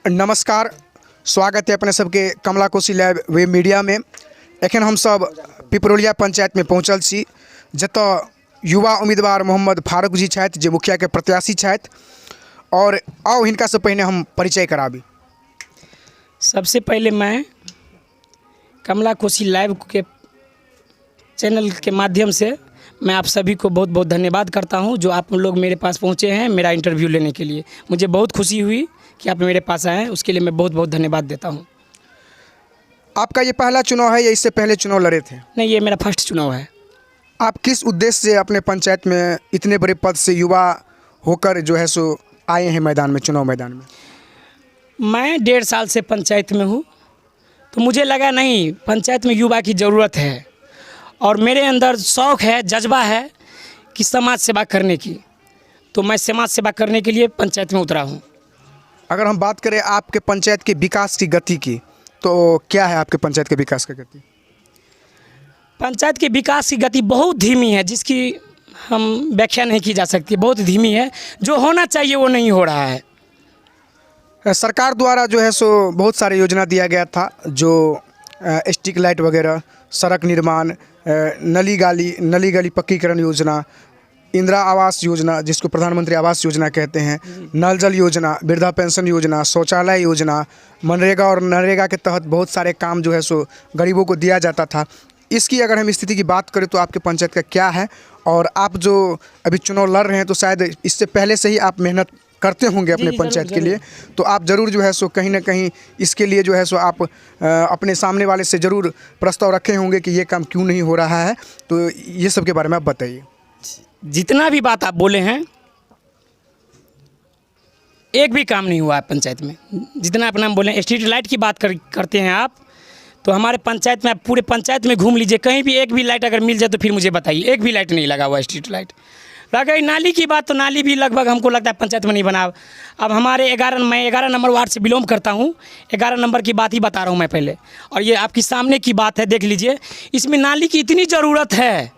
नमस्कार, स्वागत है अपने सबके कमला कोशी लैब वेब मीडिया में। एखन हम सब पिपरोलिया पंचायत में पहुँचल छी, जतऽ युवा उम्मीदवार मोहम्मद फारूक जी छथि जे मुखिया के प्रत्याशी छथि। और आओ हिनका से पहले हम परिचय कराबी। सबसे पहले मैं कमला कोशी लाइव के चैनल के माध्यम से मैं आप सभी को बहुत बहुत धन्यवाद करता हूं, जो आप लोग मेरे पास पहुंचे हैं मेरा इंटरव्यू लेने के लिए। मुझे बहुत खुशी हुई कि आप मेरे पास आए हैं, उसके लिए मैं बहुत बहुत धन्यवाद देता हूं। आपका ये पहला चुनाव है या इससे पहले चुनाव लड़े थे? नहीं, ये मेरा फर्स्ट चुनाव है। आप किस उद्देश्य से अपने पंचायत में इतने बड़े पद से युवा होकर जो है सो आए हैं मैदान में, चुनाव मैदान में? मैं 1.5 साल से पंचायत में हूँ, तो मुझे लगा नहीं, पंचायत में युवा की ज़रूरत है और मेरे अंदर शौक़ है, जज्बा है कि समाज सेवा करने की, तो मैं समाज सेवा करने के लिए पंचायत में उतरा हूँ। अगर हम बात करें आपके पंचायत के विकास की गति की, तो क्या है आपके पंचायत के विकास की गति? पंचायत के विकास की गति बहुत धीमी है, जिसकी हम व्याख्या नहीं की जा सकती। बहुत धीमी है, जो होना चाहिए वो नहीं हो रहा है। सरकार द्वारा जो है सो बहुत सारे योजना दिया गया था, जो स्ट्रीट लाइट वगैरह, सड़क निर्माण, नली गली पक्कीकरण योजना, इंदिरा आवास योजना जिसको प्रधानमंत्री आवास योजना कहते हैं, नल जल योजना, वृद्धा पेंशन योजना, शौचालय योजना, मनरेगा और नरेगा के तहत बहुत सारे काम जो है सो गरीबों को दिया जाता था। इसकी अगर हम स्थिति की बात करें तो आपके पंचायत का क्या है? और आप जो अभी चुनाव लड़ रहे हैं तो शायद इससे पहले से ही आप मेहनत करते होंगे अपने पंचायत के लिए, तो आप ज़रूर जो है सो कहीं ना कहीं इसके लिए जो है सो आप अपने सामने वाले से ज़रूर प्रस्ताव रखे होंगे कि ये काम क्यों नहीं हो रहा है। तो ये सब के बारे में आप बताइए। जितना भी बात आप बोले हैं, एक भी काम नहीं हुआ है पंचायत में। जितना आप नाम बोले, स्ट्रीट लाइट की बात करते हैं आप, तो हमारे पंचायत में, आप पूरे पंचायत में घूम लीजिए, कहीं भी एक भी लाइट अगर मिल जाए तो फिर मुझे बताइए। एक भी लाइट नहीं लगा हुआ स्ट्रीट लाइट। रह गई नाली की बात, तो नाली भी लगभग हमको लगता है पंचायत में नहीं बना। अब हमारे मैं 11 नंबर वार्ड से बिलोंग करता हूँ। 11 नंबर की बात ही बता रहा हूँ मैं पहले, और ये आपकी सामने की बात है, देख लीजिए। इसमें नाली की इतनी ज़रूरत है,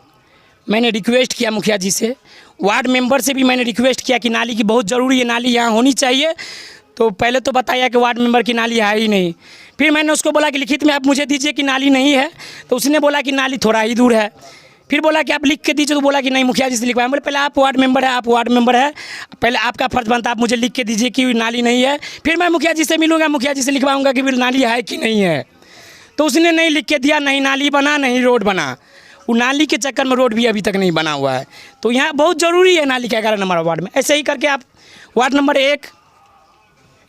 मैंने रिक्वेस्ट किया मुखिया जी से, वार्ड मेंबर से भी मैंने रिक्वेस्ट किया कि नाली की बहुत ज़रूरी है, नाली यहाँ होनी चाहिए। तो पहले तो बताया कि वार्ड मेंबर की नाली है ही नहीं। फिर मैंने उसको बोला कि लिखित में आप मुझे दीजिए कि नाली नहीं है, तो उसने बोला कि नाली थोड़ा ही दूर है। फिर बोला कि आप लिख के दीजिए, तो बोला कि नहीं, मुखिया जी से लिखवाएं। बोले पहले आप वार्ड मेंबर है, आप वार्ड मेंबर है, पहले आपका फर्ज बनता है, आप मुझे लिख के दीजिए कि नाली नहीं है, फिर मैं मुखिया जी से मिलूँगा, मुखिया जी से लिखवाऊँगा कि नाली है कि नहीं है। तो उसने नहीं लिख के दिया, नहीं नाली बना, नहीं रोड बना। वो नाली के चक्कर में रोड भी अभी तक नहीं बना हुआ है। तो यहाँ बहुत ज़रूरी है नाली का 11 नंबर वार्ड में। ऐसे ही करके आप वार्ड नंबर 1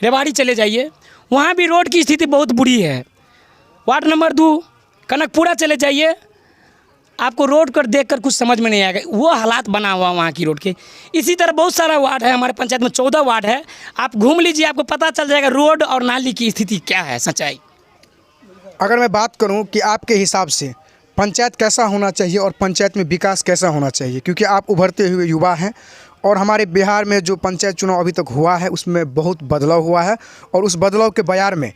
रेवाड़ी चले जाइए, वहाँ भी रोड की स्थिति बहुत बुरी है। वार्ड नंबर 2 कनकपुरा चले जाइए, आपको रोड कर देख कर कुछ समझ में नहीं आएगा, वो हालात बना हुआ वहाँ की रोड के। इसी तरह बहुत सारा वार्ड है, हमारे पंचायत में 14 वार्ड है। आप घूम लीजिए, आपको पता चल जाएगा रोड और नाली की स्थिति क्या है, सच्चाई। अगर मैं बात करूं कि आपके हिसाब से पंचायत कैसा होना चाहिए और पंचायत में विकास कैसा होना चाहिए, क्योंकि आप उभरते हुए युवा हैं और हमारे बिहार में जो पंचायत चुनाव अभी तक हुआ है उसमें बहुत बदलाव हुआ है, और उस बदलाव के बयार में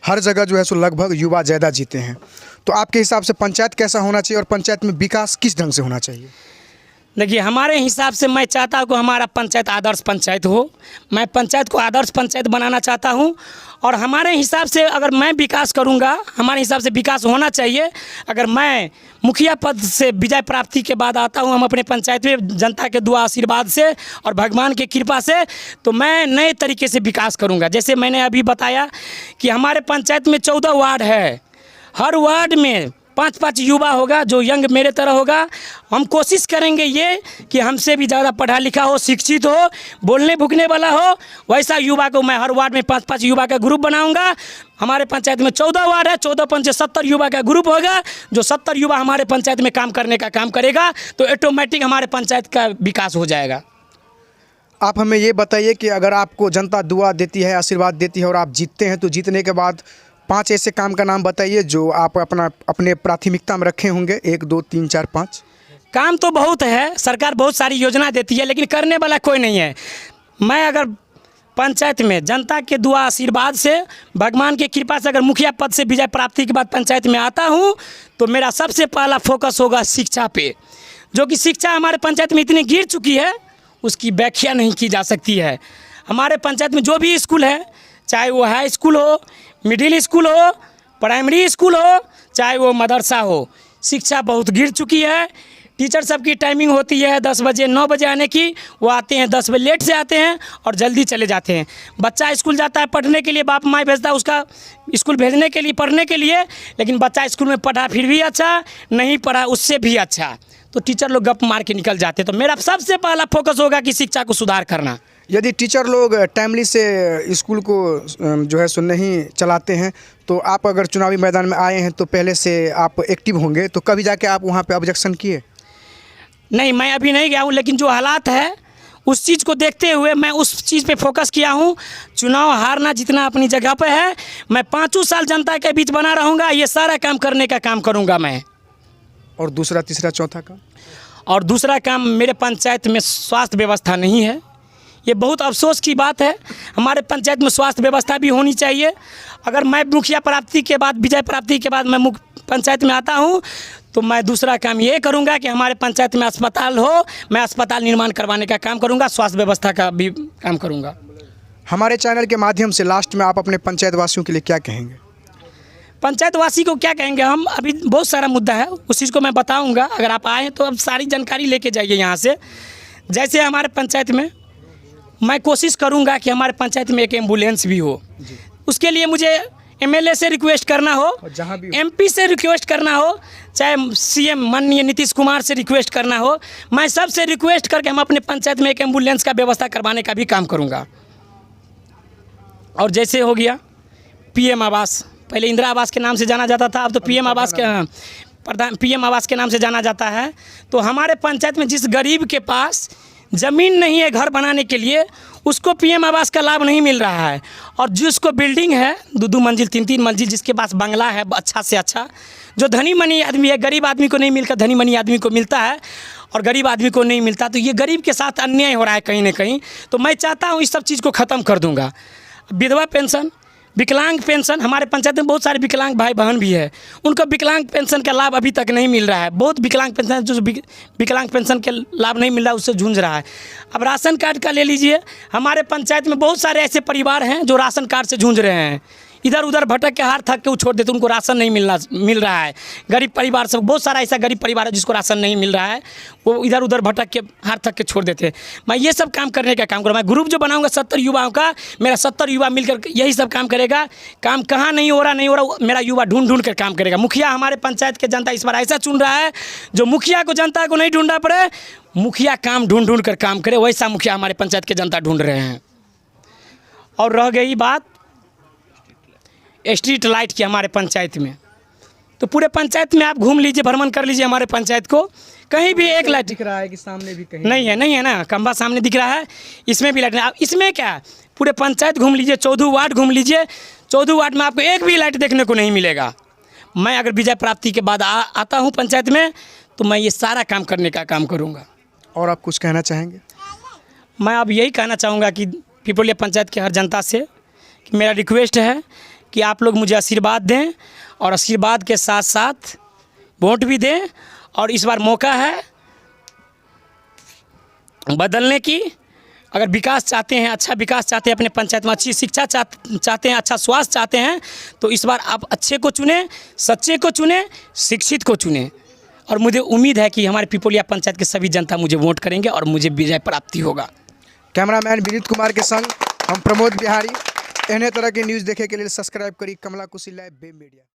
हर जगह जो है सो लगभग युवा ज़्यादा जीते हैं। तो आपके हिसाब से पंचायत कैसा होना चाहिए और पंचायत में विकास किस ढंग से होना चाहिए? देखिए, हमारे हिसाब से मैं चाहता हूँ कि हमारा पंचायत आदर्श पंचायत हो। मैं पंचायत को आदर्श पंचायत बनाना चाहता हूँ, और हमारे हिसाब से अगर मैं विकास करूँगा, हमारे हिसाब से विकास होना चाहिए। अगर मैं मुखिया पद से विजय प्राप्ति के बाद आता हूँ हम अपने पंचायत में, जनता के दुआ आशीर्वाद से और भगवान की कृपा से, तो मैं नए तरीके से विकास करूँगा। जैसे मैंने अभी बताया कि हमारे पंचायत में 14 वार्ड है, हर वार्ड में 5-5 युवा होगा जो यंग मेरे तरह होगा। हम कोशिश करेंगे ये कि हमसे भी ज़्यादा पढ़ा लिखा हो, शिक्षित हो, बोलने भुकने वाला हो, वैसा युवा को मैं हर वार्ड में 5-5 युवा का ग्रुप बनाऊंगा। हमारे पंचायत में 14 वार्ड है, 14-5 70 युवा का ग्रुप होगा। जो 70 युवा हमारे पंचायत में काम करने का काम करेगा, तो ऑटोमेटिक हमारे पंचायत का विकास हो जाएगा। आप हमें ये बताइए कि अगर आपको जनता दुआ देती है, आशीर्वाद देती है और आप जीतते हैं, तो जीतने के बाद 5 ऐसे काम का नाम बताइए जो आप अपने प्राथमिकता में रखे होंगे। 1 2 3 4 5 काम तो बहुत है, सरकार बहुत सारी योजना देती है, लेकिन करने वाला कोई नहीं है। मैं अगर पंचायत में जनता के दुआ आशीर्वाद से, भगवान की कृपा से अगर मुखिया पद से विजय प्राप्ति के बाद पंचायत में आता हूँ, तो मेरा सबसे पहला फोकस होगा शिक्षा पे। जो कि शिक्षा हमारे पंचायत में इतनी गिर चुकी है, उसकी व्याख्या नहीं की जा सकती है। हमारे पंचायत में जो भी स्कूल है, चाहे वो हाई स्कूल हो, मिडिल स्कूल हो, प्राइमरी स्कूल हो, चाहे वो मदरसा हो, शिक्षा बहुत गिर चुकी है। टीचर सबकी टाइमिंग होती है 10 बजे 9 बजे आने की, वो आते हैं 10 बजे लेट से आते हैं और जल्दी चले जाते हैं। बच्चा स्कूल जाता है पढ़ने के लिए, बाप माँ भेजता है उसका स्कूल भेजने के लिए, पढ़ने के लिए, लेकिन बच्चा स्कूल में पढ़ा फिर भी अच्छा, नहीं पढ़ा उससे भी अच्छा, तो टीचर लोग गप मार के निकल जाते। तो मेरा सबसे पहला फोकस होगा कि शिक्षा को सुधार करना। यदि टीचर लोग टाइमली से स्कूल को जो है सो नहीं चलाते हैं, तो आप अगर चुनावी मैदान में आए हैं तो पहले से आप एक्टिव होंगे, तो कभी जाके आप वहाँ पे ऑब्जेक्शन किए? नहीं, मैं अभी नहीं गया हूँ, लेकिन जो हालात है उस चीज़ को देखते हुए मैं उस चीज़ पे फोकस किया हूँ। चुनाव हारना जितना अपनी जगह पे है, मैं 5 साल जनता के बीच बना रहूँगा, ये सारा काम करने का काम करूँगा मैं। और दूसरा तीसरा चौथा काम? और दूसरा काम, मेरे पंचायत में स्वास्थ्य व्यवस्था नहीं है। ये बहुत अफसोस की बात है। हमारे पंचायत में स्वास्थ्य व्यवस्था भी होनी चाहिए। अगर मैं मुखिया प्राप्ति के बाद, विजय प्राप्ति के बाद मैं पंचायत में आता हूँ, तो मैं दूसरा काम ये करूँगा कि हमारे पंचायत में अस्पताल हो, मैं अस्पताल निर्माण करवाने का काम करूँगा, स्वास्थ्य व्यवस्था का भी काम करूँगा। हमारे चैनल के माध्यम से लास्ट में आप अपने पंचायत वासियों के लिए क्या कहेंगे? पंचायत वासी को क्या कहेंगे, हम अभी बहुत सारा मुद्दा है, उस चीज़ को मैं बताऊँगा। अगर आप आएँ तो अब सारी जानकारी लेके जाइए यहाँ से। जैसे हमारे पंचायत में मैं कोशिश करूँगा कि हमारे पंचायत में एक एम्बुलेंस भी हो। उसके लिए मुझे एमएलए से रिक्वेस्ट करना हो, जहाँ भी एमपी से रिक्वेस्ट करना हो, चाहे सीएम माननीय नीतीश कुमार से रिक्वेस्ट करना हो, मैं सबसे रिक्वेस्ट करके हम अपने पंचायत में एक एम्बुलेंस का व्यवस्था करवाने का भी काम करूँगा। और जैसे हो गया पीएम आवास, पहले इंदिरा आवास के नाम से जाना जाता था, अब तो पीएम आवास के पीएम आवास के नाम से जाना जाता है। तो हमारे पंचायत में जिस गरीब के पास ज़मीन नहीं है घर बनाने के लिए, उसको पीएम आवास का लाभ नहीं मिल रहा है। और जिसको बिल्डिंग है 2-2 मंजिल 3-3 मंजिल, जिसके पास बंगला है अच्छा से अच्छा, जो धनी मनी आदमी है, गरीब आदमी को नहीं मिलकर धनी मनी आदमी को मिलता है और गरीब आदमी को नहीं मिलता, तो ये गरीब के साथ अन्याय हो रहा है कहीं ना कहीं। तो मैं चाहता हूँ इस सब चीज़ को ख़त्म कर दूँगा। विधवा पेंशन, विकलांग पेंशन, हमारे पंचायत में बहुत सारे विकलांग भाई बहन भी है, उनको विकलांग पेंशन का लाभ अभी तक नहीं मिल रहा है। बहुत विकलांग पेंशन जो विकलांग पेंशन के लाभ नहीं मिल रहा है, उससे जूझ रहा है। अब राशन कार्ड का ले लीजिए, हमारे पंचायत में बहुत सारे ऐसे परिवार हैं जो राशन कार्ड से जूझ रहे हैं, इधर उधर भटक के हार थक के वो छोड़ देते, उनको राशन नहीं मिल रहा है। गरीब परिवार सब, बहुत सारा ऐसा गरीब परिवार है जिसको राशन नहीं मिल रहा है, वो इधर उधर भटक के हार थक के छोड़ देते हैं। मैं ये सब काम करने का काम करूँगा। मैं ग्रुप जो बनाऊंगा 70 युवाओं का, मेरा 70 युवा मिलकर यही सब काम करेगा। काम कहाँ नहीं हो रहा, मेरा युवा ढूंढ कर काम करेगा। मुखिया हमारे पंचायत के जनता इस बार ऐसा चुन रहा है जो मुखिया को जनता को नहीं ढूंढना पड़े, मुखिया काम ढूंढ कर काम करे, वैसा मुखिया हमारे पंचायत के जनता ढूंढ रहे हैं। और रह गई बात स्ट्रीट लाइट की हमारे पंचायत में, तो पूरे पंचायत में आप घूम लीजिए, भ्रमण कर लीजिए हमारे पंचायत को, कहीं भी एक लाइट दिख रहा है कि सामने भी कहीं नहीं है ना, खंबा सामने दिख रहा है, इसमें भी लाइट नहीं। इसमें क्या, पूरे पंचायत घूम लीजिए, 14 वार्ड घूम लीजिए, 14 वार्ड में आपको एक भी लाइट देखने को नहीं मिलेगा। मैं अगर विजय प्राप्ति के बाद आता हूँ पंचायत में, तो मैं ये सारा काम करने का काम करूँगा। और आप कुछ कहना चाहेंगे? मैं अब यही कहना चाहूँगा कि पिपलिया पंचायत के हर जनता से कि मेरा रिक्वेस्ट है कि आप लोग मुझे आशीर्वाद दें, और आशीर्वाद के साथ साथ वोट भी दें। और इस बार मौका है बदलने की। अगर विकास चाहते हैं, अच्छा विकास चाहते हैं, अपने पंचायत में अच्छी शिक्षा चाहते हैं, अच्छा स्वास्थ्य चाहते हैं, तो इस बार आप अच्छे को चुनें, सच्चे को चुनें, शिक्षित को चुनें। और मुझे उम्मीद है कि हमारे पिपलिया पंचायत के सभी जनता मुझे वोट करेंगे और मुझे विजय प्राप्ति होगा। कैमरामैन विनीत कुमार के संग हम प्रमोद बिहारी। एहने तरह के न्यूज़ देखे के लिए सब्सक्राइब करी कमला कुशी लाइव बे मीडिया।